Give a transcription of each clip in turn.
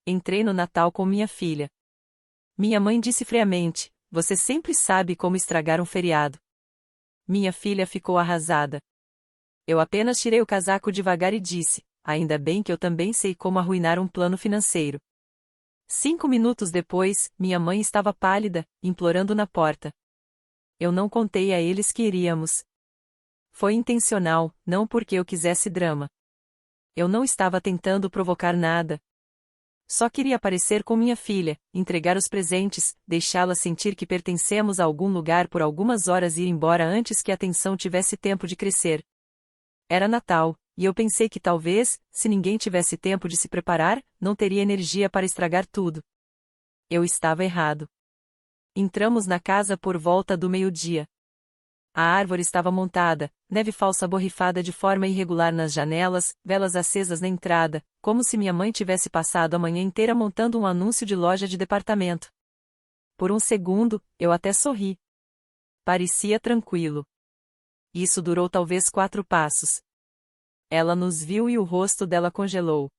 Entrei no Natal com minha filha. Minha mãe disse friamente: "Você sempre sabe como estragar um feriado." Minha filha ficou arrasada. Eu apenas tirei o casaco devagar e disse: "Ainda bem que eu também sei como arruinar um plano financeiro." 5 minutos depois, minha mãe estava pálida, implorando na porta. Eu não contei a eles que iríamos. Foi intencional, não porque eu quisesse drama. Eu não estava tentando provocar nada. Só queria aparecer com minha filha, entregar os presentes, deixá-la sentir que pertencemos a algum lugar por algumas horas e ir embora antes que a tensão tivesse tempo de crescer. Era Natal, e eu pensei que talvez, se ninguém tivesse tempo de se preparar, não teria energia para estragar tudo. Eu estava errado. Entramos na casa por volta do meio-dia. A árvore estava montada, neve falsa borrifada de forma irregular nas janelas, velas acesas na entrada, como se minha mãe tivesse passado a manhã inteira montando um anúncio de loja de departamento. Por um segundo, eu até sorri. Parecia tranquilo. Isso durou talvez 4 passos. Ela nos viu e o rosto dela congelou.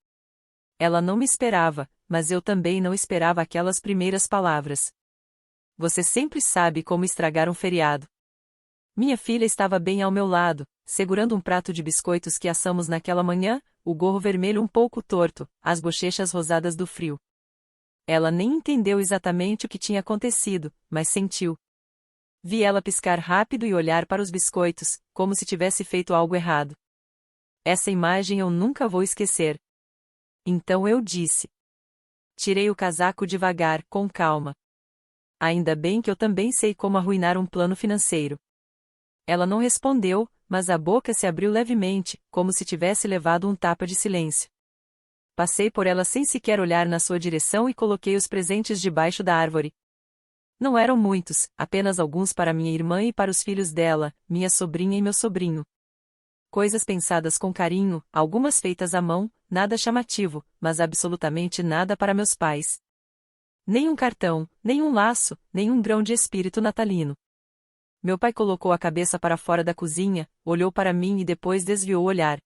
Ela não me esperava, mas eu também não esperava aquelas primeiras palavras. Você sempre sabe como estragar um feriado. Minha filha estava bem ao meu lado, segurando um prato de biscoitos que assamos naquela manhã, o gorro vermelho um pouco torto, as bochechas rosadas do frio. Ela nem entendeu exatamente o que tinha acontecido, mas sentiu. Vi ela piscar rápido e olhar para os biscoitos, como se tivesse feito algo errado. Essa imagem eu nunca vou esquecer. Então eu disse. Tirei o casaco devagar, com calma. Ainda bem que eu também sei como arruinar um plano financeiro. Ela não respondeu, mas a boca se abriu levemente, como se tivesse levado um tapa de silêncio. Passei por ela sem sequer olhar na sua direção e coloquei os presentes debaixo da árvore. Não eram muitos, apenas alguns para minha irmã e para os filhos dela, minha sobrinha e meu sobrinho. Coisas pensadas com carinho, algumas feitas à mão, nada chamativo, mas absolutamente nada para meus pais. Nem um cartão, nem um laço, nem um grão de espírito natalino. Meu pai colocou a cabeça para fora da cozinha, olhou para mim e depois desviou o olhar.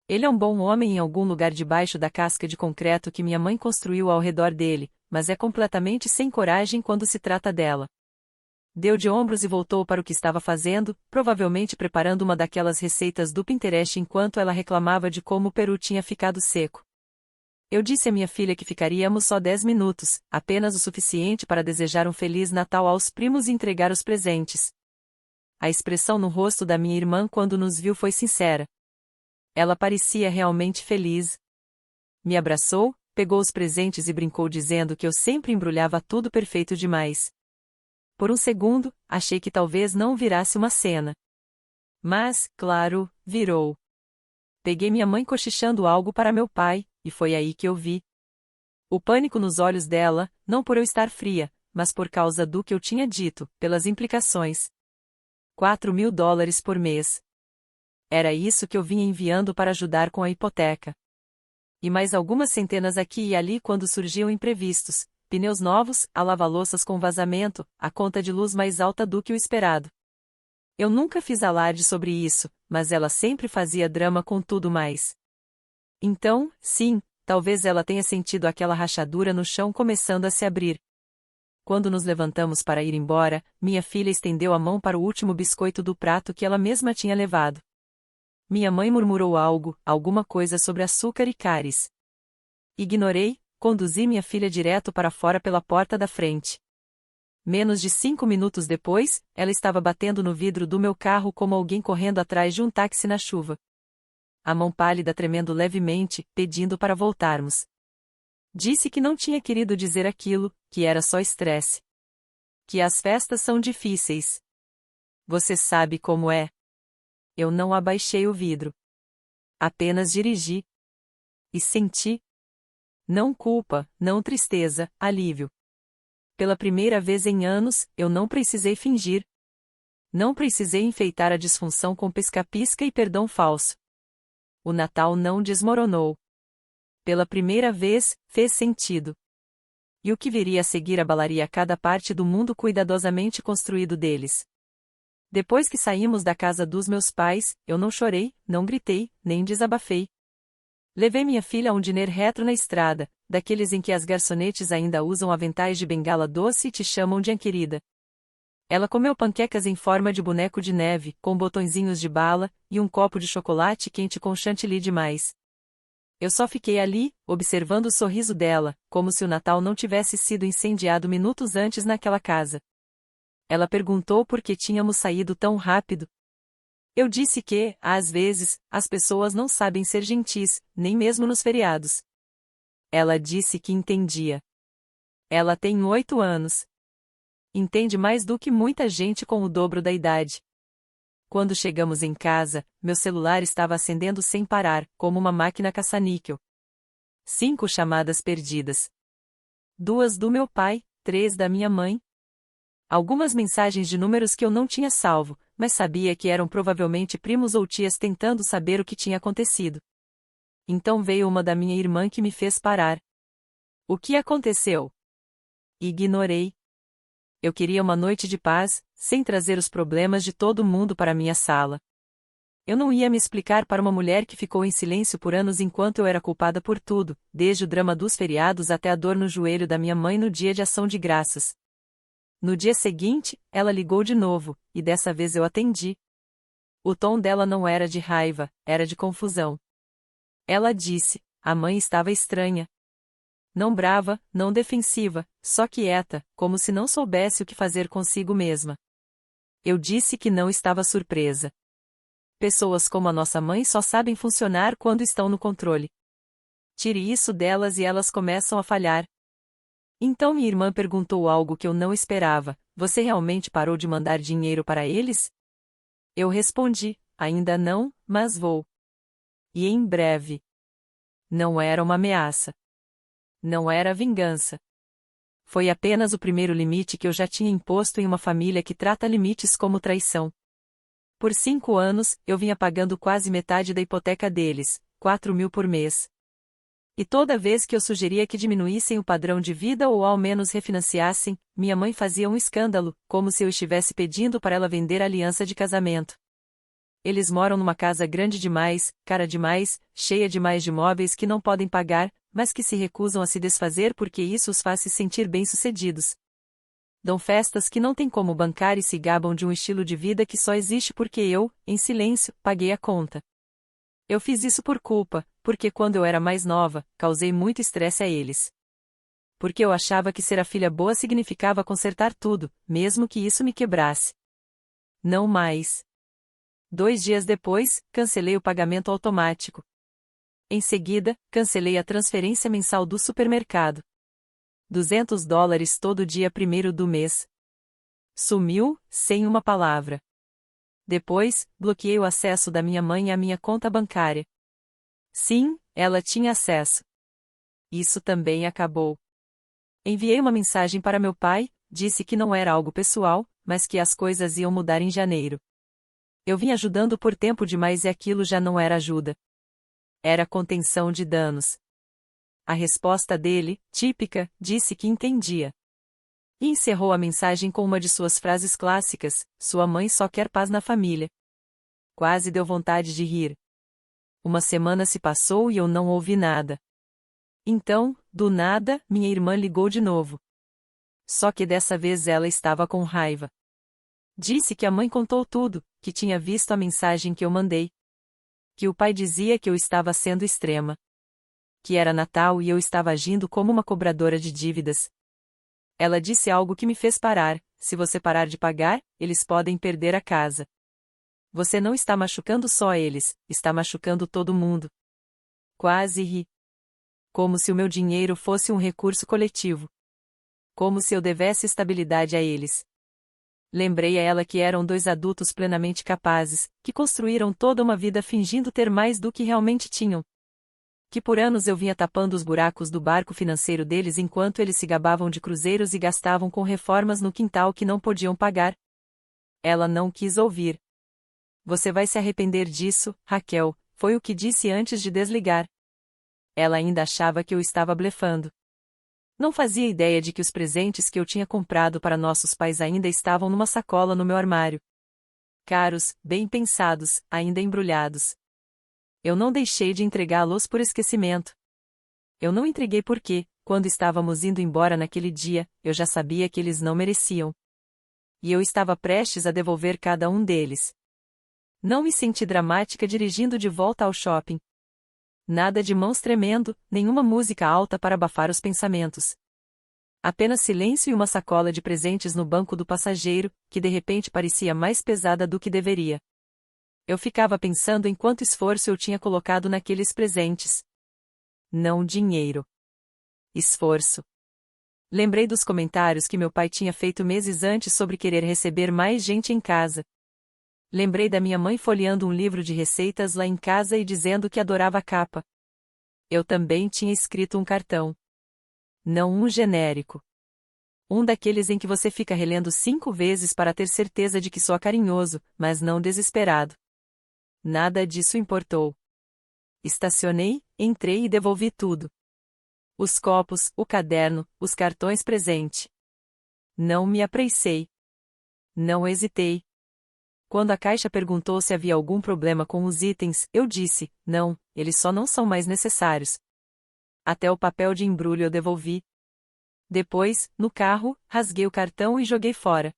Ele é um bom homem em algum lugar debaixo da casca de concreto que minha mãe construiu ao redor dele, mas é completamente sem coragem quando se trata dela. Deu de ombros e voltou para o que estava fazendo, provavelmente preparando uma daquelas receitas do Pinterest enquanto ela reclamava de como o peru tinha ficado seco. Eu disse à minha filha que ficaríamos só 10 minutos, apenas o suficiente para desejar um Feliz Natal aos primos e entregar os presentes. A expressão no rosto da minha irmã quando nos viu foi sincera. Ela parecia realmente feliz. Me abraçou, pegou os presentes e brincou dizendo que eu sempre embrulhava tudo perfeito demais. Por um segundo, achei que talvez não virasse uma cena. Mas, claro, virou. Peguei minha mãe cochichando algo para meu pai, e foi aí que eu vi. O pânico nos olhos dela, não por eu estar fria, mas por causa do que eu tinha dito, pelas implicações. $4.000 por mês. Era isso que eu vinha enviando para ajudar com a hipoteca. E mais algumas centenas aqui e ali quando surgiam imprevistos, pneus novos, a lava-louças com vazamento, a conta de luz mais alta do que o esperado. Eu nunca fiz alarde sobre isso, mas ela sempre fazia drama com tudo mais. Então, sim, talvez ela tenha sentido aquela rachadura no chão começando a se abrir. Quando nos levantamos para ir embora, minha filha estendeu a mão para o último biscoito do prato que ela mesma tinha levado. Minha mãe murmurou algo, alguma coisa sobre açúcar e cáries. Ignorei, conduzi minha filha direto para fora pela porta da frente. Menos de 5 minutos depois, ela estava batendo no vidro do meu carro como alguém correndo atrás de um táxi na chuva. A mão pálida tremendo levemente, pedindo para voltarmos. Disse que não tinha querido dizer aquilo, que era só estresse. Que as festas são difíceis. Você sabe como é. Eu não abaixei o vidro. Apenas dirigi. E senti. Não culpa, não tristeza, alívio. Pela primeira vez em anos, eu não precisei fingir. Não precisei enfeitar a disfunção com pisca-pisca e perdão falso. O Natal não desmoronou. Pela primeira vez, fez sentido. E o que viria a seguir abalaria cada parte do mundo cuidadosamente construído deles. Depois que saímos da casa dos meus pais, eu não chorei, não gritei, nem desabafei. Levei minha filha a um diner retro na estrada, daqueles em que as garçonetes ainda usam aventais de bengala doce e te chamam de querida. Ela comeu panquecas em forma de boneco de neve, com botõezinhos de bala, e um copo de chocolate quente com chantilly demais. Eu só fiquei ali, observando o sorriso dela, como se o Natal não tivesse sido incendiado minutos antes naquela casa. Ela perguntou por que tínhamos saído tão rápido. Eu disse que, às vezes, as pessoas não sabem ser gentis, nem mesmo nos feriados. Ela disse que entendia. Ela tem 8 anos. Entende mais do que muita gente com o dobro da idade. Quando chegamos em casa, meu celular estava acendendo sem parar, como uma máquina caça-níquel. 5 chamadas perdidas. 2 do meu pai, 3 da minha mãe. Algumas mensagens de números que eu não tinha salvo, mas sabia que eram provavelmente primos ou tias tentando saber o que tinha acontecido. Então veio uma da minha irmã que me fez parar. O que aconteceu? Ignorei. Eu queria uma noite de paz, sem trazer os problemas de todo mundo para minha sala. Eu não ia me explicar para uma mulher que ficou em silêncio por anos enquanto eu era culpada por tudo, desde o drama dos feriados até a dor no joelho da minha mãe no dia de Ação de Graças. No dia seguinte, ela ligou de novo, e dessa vez eu atendi. O tom dela não era de raiva, era de confusão. Ela disse: a mãe estava estranha. Não brava, não defensiva, só quieta, como se não soubesse o que fazer consigo mesma. Eu disse que não estava surpresa. Pessoas como a nossa mãe só sabem funcionar quando estão no controle. Tire isso delas e elas começam a falhar. Então minha irmã perguntou algo que eu não esperava: você realmente parou de mandar dinheiro para eles? Eu respondi: ainda não, mas vou. E em breve. Não era uma ameaça. Não era vingança. Foi apenas o primeiro limite que eu já tinha imposto em uma família que trata limites como traição. Por 5 anos, eu vinha pagando quase metade da hipoteca deles, 4.000 por mês. E toda vez que eu sugeria que diminuíssem o padrão de vida ou ao menos refinanciassem, minha mãe fazia um escândalo, como se eu estivesse pedindo para ela vender a aliança de casamento. Eles moram numa casa grande demais, cara demais, cheia demais de móveis que não podem pagar, mas que se recusam a se desfazer porque isso os faz se sentir bem-sucedidos. Dão festas que não têm como bancar e se gabam de um estilo de vida que só existe porque eu, em silêncio, paguei a conta. Eu fiz isso por culpa, porque quando eu era mais nova, causei muito estresse a eles. Porque eu achava que ser a filha boa significava consertar tudo, mesmo que isso me quebrasse. Não mais. 2 dias depois, cancelei o pagamento automático. Em seguida, cancelei a transferência mensal do supermercado. $200 todo dia 1º do mês. Sumiu, sem uma palavra. Depois, bloqueei o acesso da minha mãe à minha conta bancária. Sim, ela tinha acesso. Isso também acabou. Enviei uma mensagem para meu pai, disse que não era algo pessoal, mas que as coisas iam mudar em janeiro. Eu vim ajudando por tempo demais e aquilo já não era ajuda. Era contenção de danos. A resposta dele, típica, disse que entendia. E encerrou a mensagem com uma de suas frases clássicas: sua mãe só quer paz na família. Quase deu vontade de rir. Uma semana se passou e eu não ouvi nada. Então, do nada, minha irmã ligou de novo. Só que dessa vez ela estava com raiva. Disse que a mãe contou tudo, que tinha visto a mensagem que eu mandei. Que o pai dizia que eu estava sendo extrema. Que era Natal e eu estava agindo como uma cobradora de dívidas. Ela disse algo que me fez parar: se você parar de pagar, eles podem perder a casa. Você não está machucando só eles, está machucando todo mundo. Quase ri. Como se o meu dinheiro fosse um recurso coletivo. Como se eu devesse estabilidade a eles. Lembrei a ela que eram 2 adultos plenamente capazes, que construíram toda uma vida fingindo ter mais do que realmente tinham. Que por anos eu vinha tapando os buracos do barco financeiro deles enquanto eles se gabavam de cruzeiros e gastavam com reformas no quintal que não podiam pagar. Ela não quis ouvir. Você vai se arrepender disso, Raquel, foi o que disse antes de desligar. Ela ainda achava que eu estava blefando. Não fazia ideia de que os presentes que eu tinha comprado para nossos pais ainda estavam numa sacola no meu armário. Caros, bem pensados, ainda embrulhados. Eu não deixei de entregá-los por esquecimento. Eu não entreguei porque, quando estávamos indo embora naquele dia, eu já sabia que eles não mereciam. E eu estava prestes a devolver cada um deles. Não me senti dramática dirigindo de volta ao shopping. Nada de mãos tremendo, nenhuma música alta para abafar os pensamentos. Apenas silêncio e uma sacola de presentes no banco do passageiro, que de repente parecia mais pesada do que deveria. Eu ficava pensando em quanto esforço eu tinha colocado naqueles presentes. Não dinheiro. Esforço. Lembrei dos comentários que meu pai tinha feito meses antes sobre querer receber mais gente em casa. Lembrei da minha mãe folheando um livro de receitas lá em casa e dizendo que adorava a capa. Eu também tinha escrito um cartão. Não um genérico. Um daqueles em que você fica relendo 5 vezes para ter certeza de que soa carinhoso, mas não desesperado. Nada disso importou. Estacionei, entrei e devolvi tudo. Os copos, o caderno, os cartões presente. Não me apressei. Não hesitei. Quando a caixa perguntou se havia algum problema com os itens, eu disse, não, eles só não são mais necessários. Até o papel de embrulho eu devolvi. Depois, no carro, rasguei o cartão e joguei fora.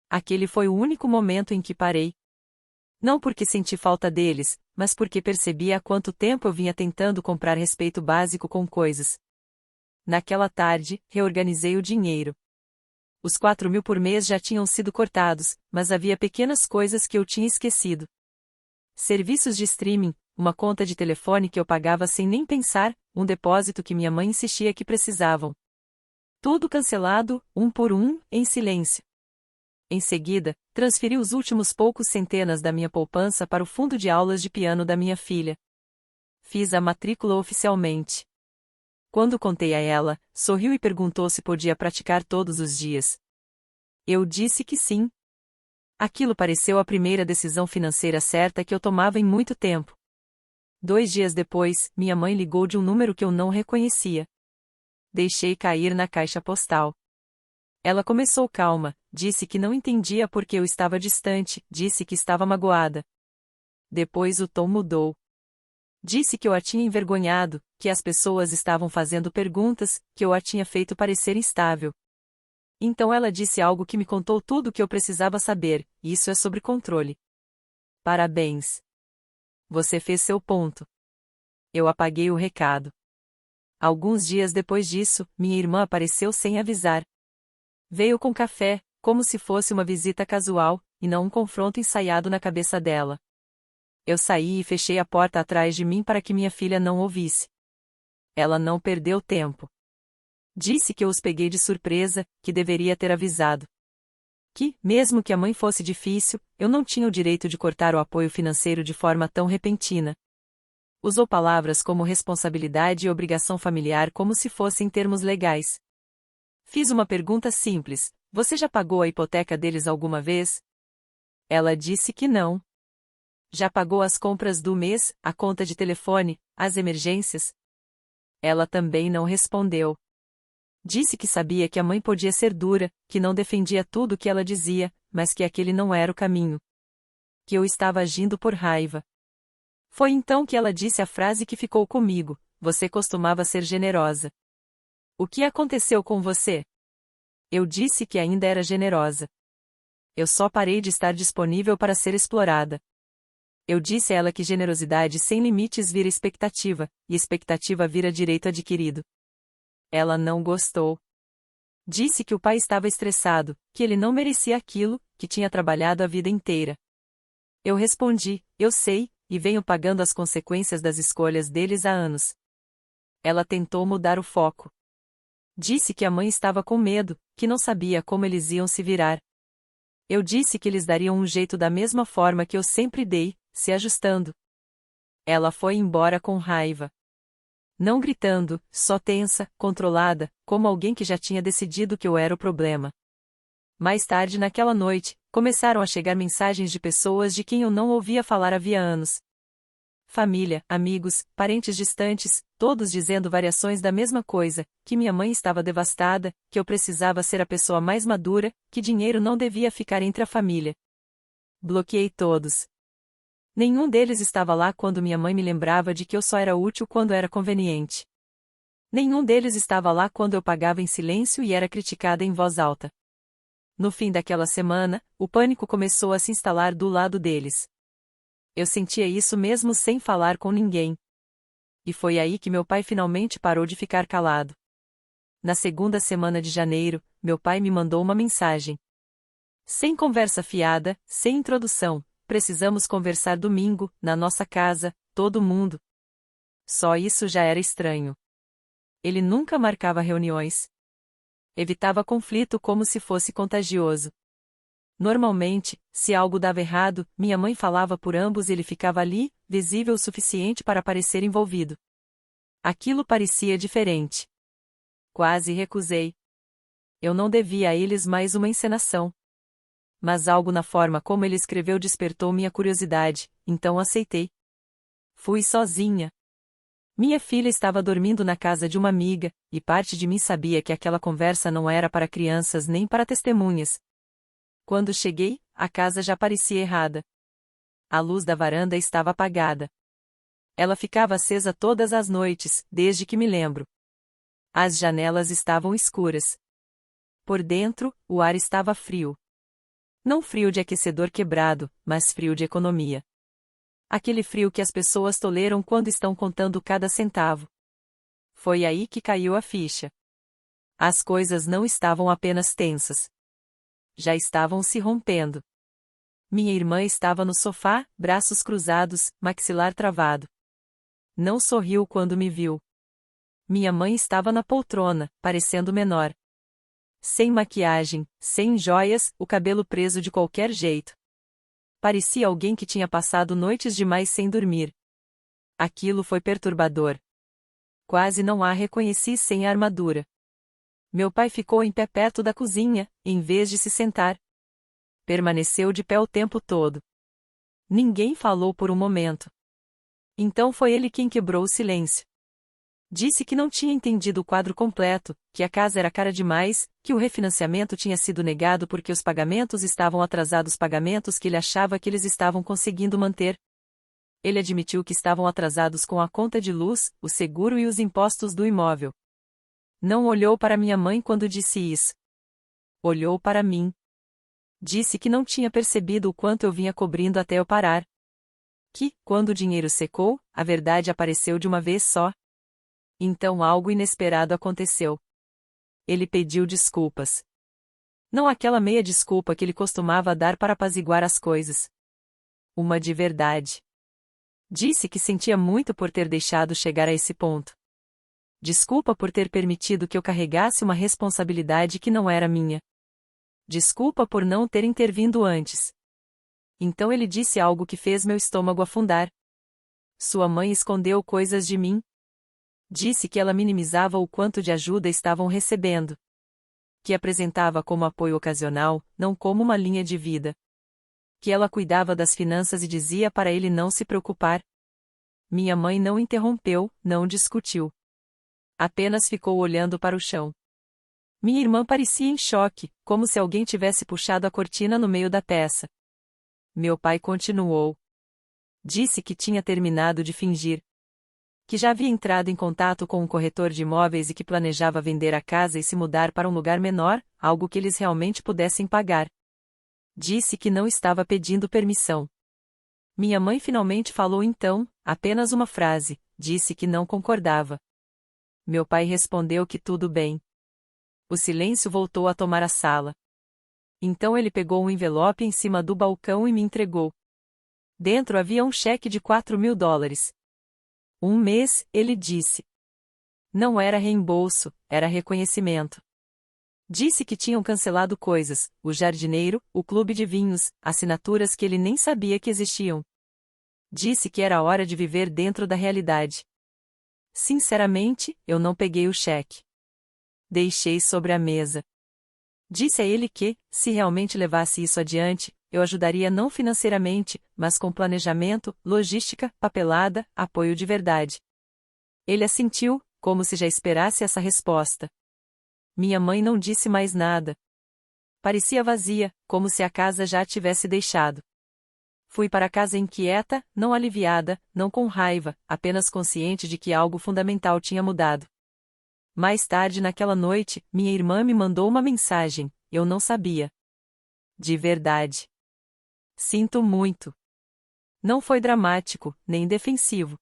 Aquele foi o único momento em que parei. Não porque senti falta deles, mas porque percebi há quanto tempo eu vinha tentando comprar respeito básico com coisas. Naquela tarde, reorganizei o dinheiro. Os 4.000 por mês já tinham sido cortados, mas havia pequenas coisas que eu tinha esquecido. Serviços de streaming, uma conta de telefone que eu pagava sem nem pensar, um depósito que minha mãe insistia que precisavam. Tudo cancelado, um por um, em silêncio. Em seguida, transferi os últimos poucos centenas da minha poupança para o fundo de aulas de piano da minha filha. Fiz a matrícula oficialmente. Quando contei a ela, sorriu e perguntou se podia praticar todos os dias. Eu disse que sim. Aquilo pareceu a primeira decisão financeira certa que eu tomava em muito tempo. 2 dias depois, minha mãe ligou de um número que eu não reconhecia. Deixei cair na caixa postal. Ela começou calma, disse que não entendia por que eu estava distante, disse que estava magoada. Depois o tom mudou. Disse que eu a tinha envergonhado, que as pessoas estavam fazendo perguntas, que eu a tinha feito parecer instável. Então ela disse algo que me contou tudo o que eu precisava saber, isso é sobre controle. Parabéns. Você fez seu ponto. Eu apaguei o recado. Alguns dias depois disso, minha irmã apareceu sem avisar. Veio com café, como se fosse uma visita casual, e não um confronto ensaiado na cabeça dela. Eu saí e fechei a porta atrás de mim para que minha filha não ouvisse. Ela não perdeu tempo. Disse que eu os peguei de surpresa, que deveria ter avisado. Que, mesmo que a mãe fosse difícil, eu não tinha o direito de cortar o apoio financeiro de forma tão repentina. Usou palavras como responsabilidade e obrigação familiar como se fossem termos legais. Fiz uma pergunta simples: você já pagou a hipoteca deles alguma vez? Ela disse que não. Já pagou as compras do mês, a conta de telefone, as emergências? Ela também não respondeu. Disse que sabia que a mãe podia ser dura, que não defendia tudo o que ela dizia, mas que aquele não era o caminho. Que eu estava agindo por raiva. Foi então que ela disse a frase que ficou comigo: você costumava ser generosa. O que aconteceu com você? Eu disse que ainda era generosa. Eu só parei de estar disponível para ser explorada. Eu disse a ela que generosidade sem limites vira expectativa, e expectativa vira direito adquirido. Ela não gostou. Disse que o pai estava estressado, que ele não merecia aquilo, que tinha trabalhado a vida inteira. Eu respondi: eu sei, e venho pagando as consequências das escolhas deles há anos. Ela tentou mudar o foco. Disse que a mãe estava com medo, que não sabia como eles iam se virar. Eu disse que eles dariam um jeito da mesma forma que eu sempre dei, se ajustando. Ela foi embora com raiva. Não gritando, só tensa, controlada, como alguém que já tinha decidido que eu era o problema. Mais tarde naquela noite, começaram a chegar mensagens de pessoas de quem eu não ouvia falar havia anos. Família, amigos, parentes distantes, todos dizendo variações da mesma coisa, que minha mãe estava devastada, que eu precisava ser a pessoa mais madura, que dinheiro não devia ficar entre a família. Bloqueei todos. Nenhum deles estava lá quando minha mãe me lembrava de que eu só era útil quando era conveniente. Nenhum deles estava lá quando eu pagava em silêncio e era criticada em voz alta. No fim daquela semana, o pânico começou a se instalar do lado deles. Eu sentia isso mesmo sem falar com ninguém. E foi aí que meu pai finalmente parou de ficar calado. Na segunda semana de janeiro, meu pai me mandou uma mensagem. Sem conversa fiada, sem introdução, precisamos conversar domingo, na nossa casa, todo mundo. Só isso já era estranho. Ele nunca marcava reuniões. Evitava conflito como se fosse contagioso. Normalmente, se algo dava errado, minha mãe falava por ambos e ele ficava ali, visível o suficiente para parecer envolvido. Aquilo parecia diferente. Quase recusei. Eu não devia a eles mais uma encenação. Mas algo na forma como ele escreveu despertou minha curiosidade, então aceitei. Fui sozinha. Minha filha estava dormindo na casa de uma amiga, e parte de mim sabia que aquela conversa não era para crianças nem para testemunhas. Quando cheguei, a casa já parecia errada. A luz da varanda estava apagada. Ela ficava acesa todas as noites, desde que me lembro. As janelas estavam escuras. Por dentro, o ar estava frio. Não frio de aquecedor quebrado, mas frio de economia. Aquele frio que as pessoas toleram quando estão contando cada centavo. Foi aí que caiu a ficha. As coisas não estavam apenas tensas. Já estavam se rompendo. Minha irmã estava no sofá, braços cruzados, maxilar travado. Não sorriu quando me viu. Minha mãe estava na poltrona, parecendo menor. Sem maquiagem, sem joias, o cabelo preso de qualquer jeito. Parecia alguém que tinha passado noites demais sem dormir. Aquilo foi perturbador. Quase não a reconheci sem a armadura. Meu pai ficou em pé perto da cozinha, em vez de se sentar. Permaneceu de pé o tempo todo. Ninguém falou por um momento. Então foi ele quem quebrou o silêncio. Disse que não tinha entendido o quadro completo, que a casa era cara demais, que o refinanciamento tinha sido negado porque os pagamentos estavam atrasados, pagamentos que ele achava que eles estavam conseguindo manter. Ele admitiu que estavam atrasados com a conta de luz, o seguro e os impostos do imóvel. Não olhou para minha mãe quando disse isso. Olhou para mim. Disse que não tinha percebido o quanto eu vinha cobrindo até eu parar. Que, quando o dinheiro secou, a verdade apareceu de uma vez só. Então algo inesperado aconteceu. Ele pediu desculpas. Não aquela meia desculpa que ele costumava dar para apaziguar as coisas. Uma de verdade. Disse que sentia muito por ter deixado chegar a esse ponto. Desculpa por ter permitido que eu carregasse uma responsabilidade que não era minha. Desculpa por não ter intervindo antes. Então ele disse algo que fez meu estômago afundar. Sua mãe escondeu coisas de mim. Disse que ela minimizava o quanto de ajuda estavam recebendo. Que apresentava como apoio ocasional, não como uma linha de vida. Que ela cuidava das finanças e dizia para ele não se preocupar. Minha mãe não interrompeu, não discutiu. Apenas ficou olhando para o chão. Minha irmã parecia em choque, como se alguém tivesse puxado a cortina no meio da peça. Meu pai continuou. Disse que tinha terminado de fingir. Que já havia entrado em contato com um corretor de imóveis e que planejava vender a casa e se mudar para um lugar menor, algo que eles realmente pudessem pagar. Disse que não estava pedindo permissão. Minha mãe finalmente falou então, apenas uma frase, disse que não concordava. Meu pai respondeu que tudo bem. O silêncio voltou a tomar a sala. Então ele pegou um envelope em cima do balcão e me entregou. Dentro havia um cheque de $4.000. Um mês, ele disse. Não era reembolso, era reconhecimento. Disse que tinham cancelado coisas, o jardineiro, o clube de vinhos, assinaturas que ele nem sabia que existiam. Disse que era hora de viver dentro da realidade. Sinceramente, eu não peguei o cheque. Deixei sobre a mesa. Disse a ele que, se realmente levasse isso adiante, eu ajudaria não financeiramente, mas com planejamento, logística, papelada, apoio de verdade. Ele assentiu, como se já esperasse essa resposta. Minha mãe não disse mais nada. Parecia vazia, como se a casa já a tivesse deixado. Fui para casa inquieta, não aliviada, não com raiva, apenas consciente de que algo fundamental tinha mudado. Mais tarde naquela noite, minha irmã me mandou uma mensagem, eu não sabia. De verdade. Sinto muito. Não foi dramático, nem defensivo.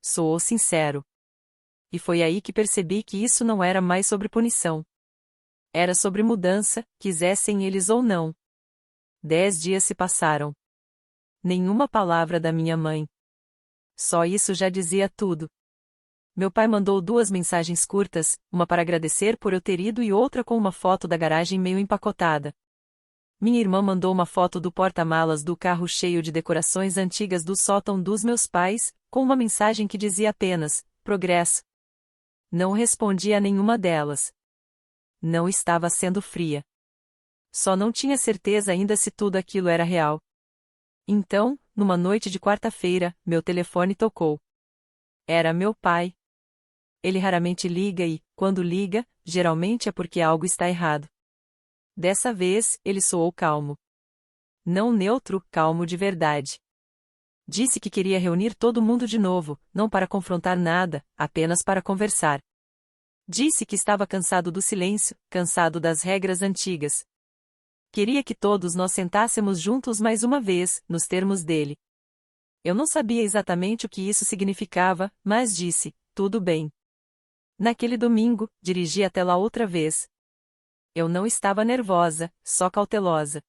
Soou sincero. E foi aí que percebi que isso não era mais sobre punição. Era sobre mudança, quisessem eles ou não. 10 dias se passaram. Nenhuma palavra da minha mãe. Só isso já dizia tudo. Meu pai mandou 2 mensagens curtas, uma para agradecer por eu ter ido e outra com uma foto da garagem meio empacotada. Minha irmã mandou uma foto do porta-malas do carro cheio de decorações antigas do sótão dos meus pais, com uma mensagem que dizia apenas, progresso. Não respondi a nenhuma delas. Não estava sendo fria. Só não tinha certeza ainda se tudo aquilo era real. Então, numa noite de quarta-feira, meu telefone tocou. Era meu pai. Ele raramente liga e, quando liga, geralmente é porque algo está errado. Dessa vez, ele soou calmo. Não neutro, calmo de verdade. Disse que queria reunir todo mundo de novo, não para confrontar nada, apenas para conversar. Disse que estava cansado do silêncio, cansado das regras antigas. Queria que todos nós sentássemos juntos mais uma vez, nos termos dele. Eu não sabia exatamente o que isso significava, mas disse, tudo bem. Naquele domingo, dirigi até lá outra vez. Eu não estava nervosa, só cautelosa.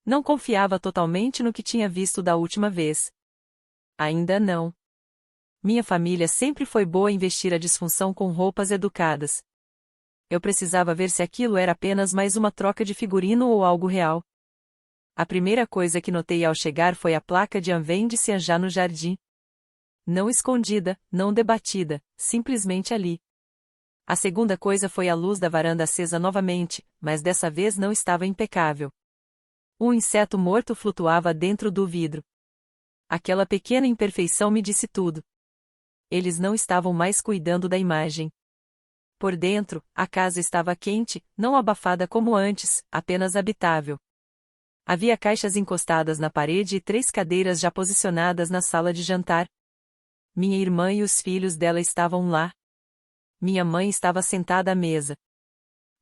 Não confiava totalmente no que tinha visto da última vez. Ainda não. Minha família sempre foi boa em vestir a disfunção com roupas educadas. Eu precisava ver se aquilo era apenas mais uma troca de figurino ou algo real. A primeira coisa que notei ao chegar foi a placa de Vende-se já no jardim. Não escondida, não debatida, simplesmente ali. A segunda coisa foi a luz da varanda acesa novamente, mas dessa vez não estava impecável. Um inseto morto flutuava dentro do vidro. Aquela pequena imperfeição me disse tudo. Eles não estavam mais cuidando da imagem. Por dentro, a casa estava quente, não abafada como antes, apenas habitável. Havia caixas encostadas na parede e 3 cadeiras já posicionadas na sala de jantar. Minha irmã e os filhos dela estavam lá. Minha mãe estava sentada à mesa.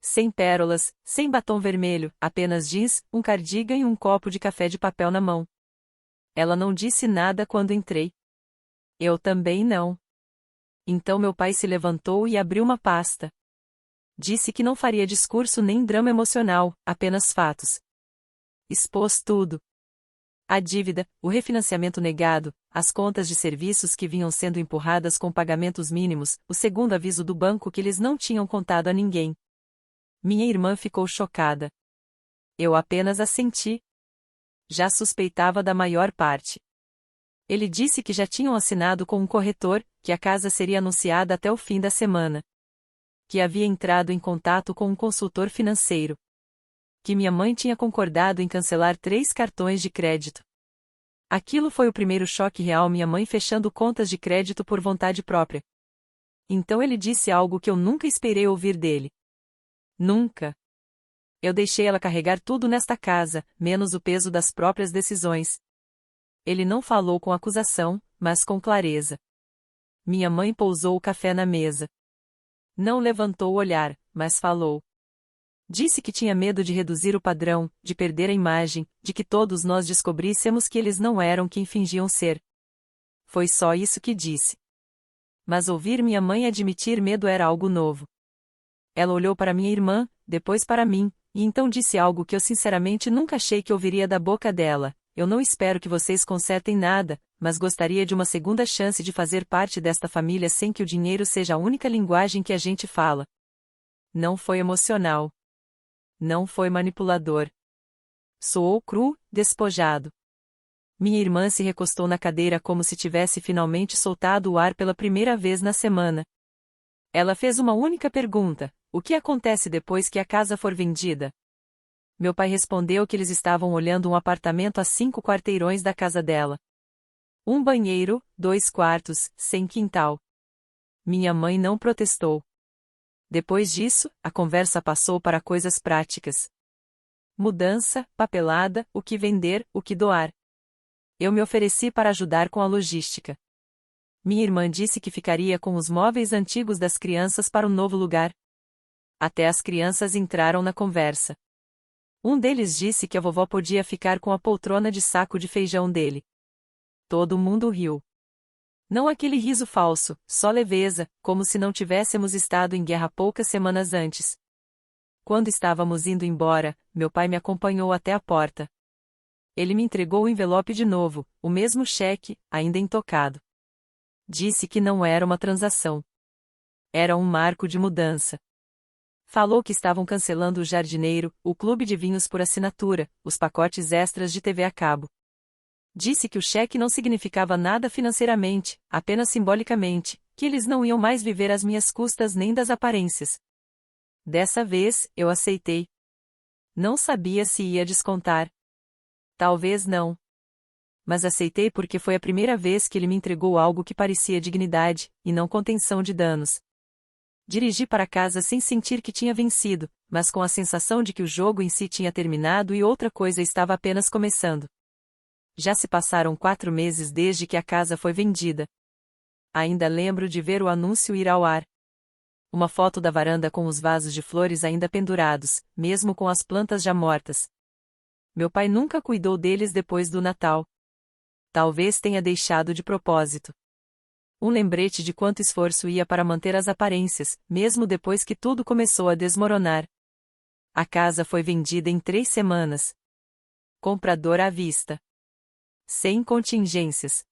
Sem pérolas, sem batom vermelho, apenas jeans, um cardigan e um copo de café de papel na mão. Ela não disse nada quando entrei. Eu também não. Então meu pai se levantou e abriu uma pasta. Disse que não faria discurso nem drama emocional, apenas fatos. Expôs tudo. A dívida, o refinanciamento negado, as contas de serviços que vinham sendo empurradas com pagamentos mínimos, o segundo aviso do banco que eles não tinham contado a ninguém. Minha irmã ficou chocada. Eu apenas assenti. Já suspeitava da maior parte. Ele disse que já tinham assinado com um corretor, que a casa seria anunciada até o fim da semana. Que havia entrado em contato com um consultor financeiro. Que minha mãe tinha concordado em cancelar 3 cartões de crédito. Aquilo foi o primeiro choque real, minha mãe fechando contas de crédito por vontade própria. Então ele disse algo que eu nunca esperei ouvir dele. Nunca. Eu deixei ela carregar tudo nesta casa, menos o peso das próprias decisões. Ele não falou com acusação, mas com clareza. Minha mãe pousou o café na mesa. Não levantou o olhar, mas falou. Disse que tinha medo de reduzir o padrão, de perder a imagem, de que todos nós descobríssemos que eles não eram quem fingiam ser. Foi só isso que disse. Mas ouvir minha mãe admitir medo era algo novo. Ela olhou para minha irmã, depois para mim, e então disse algo que eu sinceramente nunca achei que ouviria da boca dela. Eu não espero que vocês consertem nada, mas gostaria de uma segunda chance de fazer parte desta família sem que o dinheiro seja a única linguagem que a gente fala. Não foi emocional. Não foi manipulador. Soou cru, despojado. Minha irmã se recostou na cadeira como se tivesse finalmente soltado o ar pela primeira vez na semana. Ela fez uma única pergunta: o que acontece depois que a casa for vendida? Meu pai respondeu que eles estavam olhando um apartamento a 5 quarteirões da casa dela. Um banheiro, 2 quartos, sem quintal. Minha mãe não protestou. Depois disso, a conversa passou para coisas práticas. Mudança, papelada, o que vender, o que doar. Eu me ofereci para ajudar com a logística. Minha irmã disse que ficaria com os móveis antigos das crianças para o novo lugar. Até as crianças entraram na conversa. Um deles disse que a vovó podia ficar com a poltrona de saco de feijão dele. Todo mundo riu. Não aquele riso falso, só leveza, como se não tivéssemos estado em guerra poucas semanas antes. Quando estávamos indo embora, meu pai me acompanhou até a porta. Ele me entregou o envelope de novo, o mesmo cheque, ainda intocado. Disse que não era uma transação. Era um marco de mudança. Falou que estavam cancelando o jardineiro, o clube de vinhos por assinatura, os pacotes extras de TV a cabo. Disse que o cheque não significava nada financeiramente, apenas simbolicamente, que eles não iam mais viver às minhas custas nem das aparências. Dessa vez, eu aceitei. Não sabia se ia descontar. Talvez não. Mas aceitei porque foi a primeira vez que ele me entregou algo que parecia dignidade, e não contenção de danos. Dirigi para casa sem sentir que tinha vencido, mas com a sensação de que o jogo em si tinha terminado e outra coisa estava apenas começando. Já se passaram 4 meses desde que a casa foi vendida. Ainda lembro de ver o anúncio ir ao ar. Uma foto da varanda com os vasos de flores ainda pendurados, mesmo com as plantas já mortas. Meu pai nunca cuidou deles depois do Natal. Talvez tenha deixado de propósito. Um lembrete de quanto esforço ia para manter as aparências, mesmo depois que tudo começou a desmoronar. A casa foi vendida em 3 semanas. Comprador à vista. Sem contingências.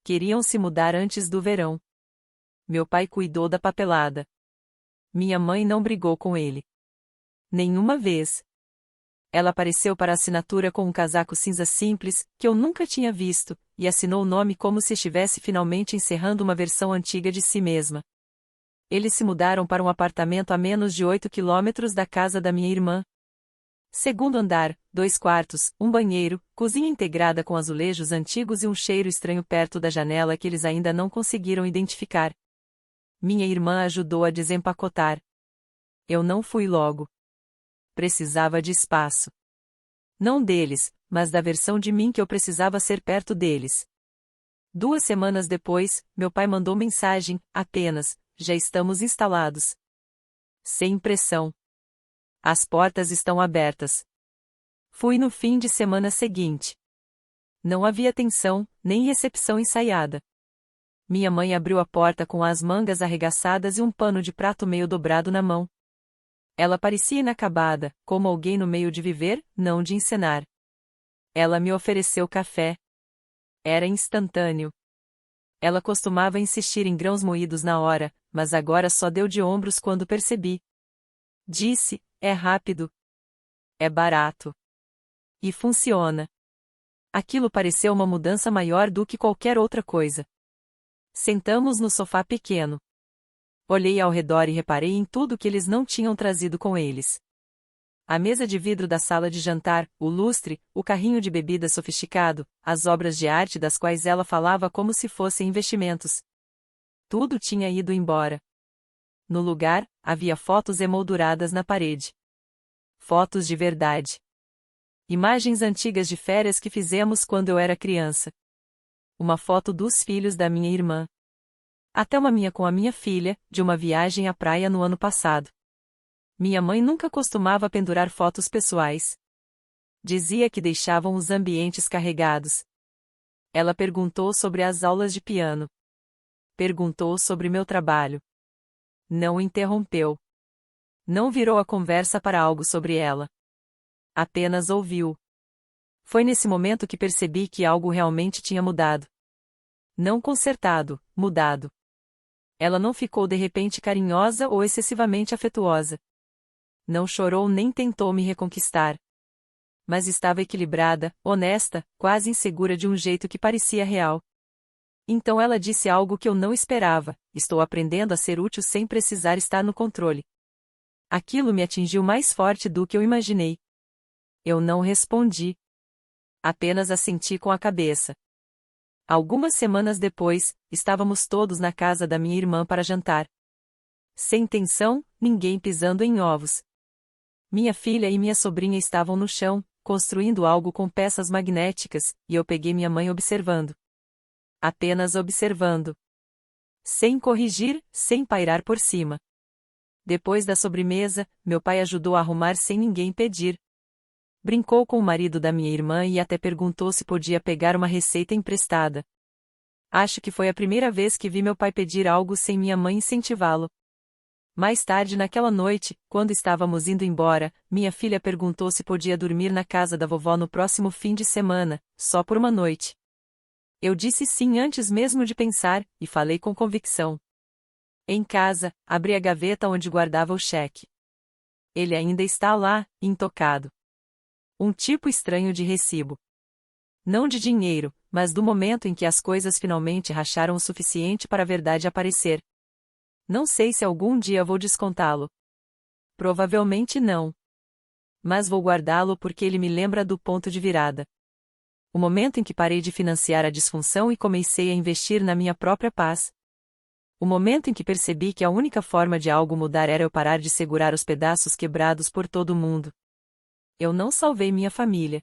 Queriam se mudar antes do verão. Meu pai cuidou da papelada. Minha mãe não brigou com ele. Nenhuma vez. Ela apareceu para a assinatura com um casaco cinza simples, que eu nunca tinha visto, e assinou o nome como se estivesse finalmente encerrando uma versão antiga de si mesma. Eles se mudaram para um apartamento a menos de 8 quilômetros da casa da minha irmã. Segundo andar, 2 quartos, um banheiro, cozinha integrada com azulejos antigos e um cheiro estranho perto da janela que eles ainda não conseguiram identificar. Minha irmã ajudou a desempacotar. Eu não fui logo. Precisava de espaço. Não deles, mas da versão de mim que eu precisava ser perto deles. 2 semanas depois, meu pai mandou mensagem, apenas, já estamos instalados. Sem pressão. As portas estão abertas. Fui no fim de semana seguinte. Não havia tensão, nem recepção ensaiada. Minha mãe abriu a porta com as mangas arregaçadas e um pano de prato meio dobrado na mão. Ela parecia inacabada, como alguém no meio de viver, não de encenar. Ela me ofereceu café. Era instantâneo. Ela costumava insistir em grãos moídos na hora, mas agora só deu de ombros quando percebi. Disse, é rápido. É barato. E funciona. Aquilo pareceu uma mudança maior do que qualquer outra coisa. Sentamos no sofá pequeno. Olhei ao redor e reparei em tudo que eles não tinham trazido com eles. A mesa de vidro da sala de jantar, o lustre, o carrinho de bebida sofisticado, as obras de arte das quais ela falava como se fossem investimentos. Tudo tinha ido embora. No lugar, havia fotos emolduradas na parede. Fotos de verdade. Imagens antigas de férias que fizemos quando eu era criança. Uma foto dos filhos da minha irmã. Até uma minha com a minha filha, de uma viagem à praia no ano passado. Minha mãe nunca costumava pendurar fotos pessoais. Dizia que deixavam os ambientes carregados. Ela perguntou sobre as aulas de piano. Perguntou sobre meu trabalho. Não interrompeu. Não virou a conversa para algo sobre ela. Apenas ouviu. Foi nesse momento que percebi que algo realmente tinha mudado. Não consertado, mudado. Ela não ficou de repente carinhosa ou excessivamente afetuosa. Não chorou nem tentou me reconquistar. Mas estava equilibrada, honesta, quase insegura de um jeito que parecia real. Então ela disse algo que eu não esperava: estou aprendendo a ser útil sem precisar estar no controle. Aquilo me atingiu mais forte do que eu imaginei. Eu não respondi. Apenas assenti com a cabeça. Algumas semanas depois, estávamos todos na casa da minha irmã para jantar. Sem tensão, ninguém pisando em ovos. Minha filha e minha sobrinha estavam no chão, construindo algo com peças magnéticas, e eu peguei minha mãe observando. Apenas observando. Sem corrigir, sem pairar por cima. Depois da sobremesa, meu pai ajudou a arrumar sem ninguém pedir. Brincou com o marido da minha irmã e até perguntou se podia pegar uma receita emprestada. Acho que foi a primeira vez que vi meu pai pedir algo sem minha mãe incentivá-lo. Mais tarde naquela noite, quando estávamos indo embora, minha filha perguntou se podia dormir na casa da vovó no próximo fim de semana, só por uma noite. Eu disse sim antes mesmo de pensar, e falei com convicção. Em casa, abri a gaveta onde guardava o cheque. Ele ainda está lá, intocado. Um tipo estranho de recibo. Não de dinheiro, mas do momento em que as coisas finalmente racharam o suficiente para a verdade aparecer. Não sei se algum dia vou descontá-lo. Provavelmente não. Mas vou guardá-lo porque ele me lembra do ponto de virada. O momento em que parei de financiar a disfunção e comecei a investir na minha própria paz. O momento em que percebi que a única forma de algo mudar era eu parar de segurar os pedaços quebrados por todo o mundo. Eu não salvei minha família.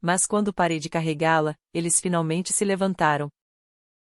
Mas quando parei de carregá-la, eles finalmente se levantaram.